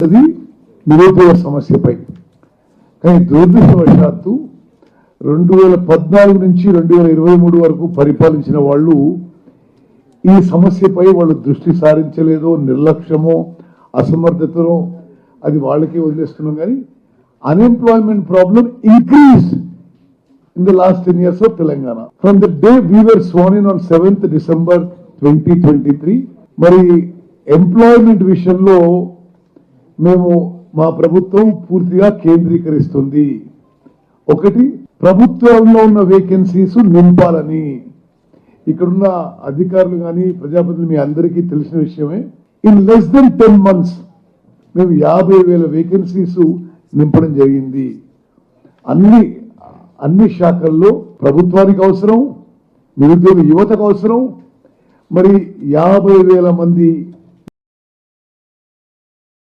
అది నిరుద్యోగ సమస్యపై. కానీ దురదృష్టవశాత్తు 2014 నుంచి 2023 వరకు పరిపాలించిన వాళ్ళు ఈ సమస్యపై వాళ్ళు దృష్టి సారించలేదో, నిర్లక్ష్యమో, అసమర్థతనో అది వాళ్ళకే వదిలేస్తున్నాం. కానీ unemployment problem increase in the last 10 years of Telangana. From the day we were sworn in on 7th December 2023, మరి ఎంప్లాయ్మెంట్ విషయంలో మేము మా ప్రభుత్వం పూర్తిగా కేంద్రీకరిస్తుంది. ఒకటి, ప్రభుత్వంలో ఉన్న వేకెన్సీస్ నింపాలని. ఇక్కడున్న అధికారులు కానీ ప్రజాప్రతినిధులు మీ అందరికీ తెలిసిన విషయమే. ఇన్ లెస్ దెన్ 10 months మేము 50,000 వేకెన్సీస్ నింపడం జరిగింది. అన్ని శాఖల్లో ప్రభుత్వానికి అవసరం, నిరుద్యోగ యువతకు అవసరం. మరి 50,000 మంది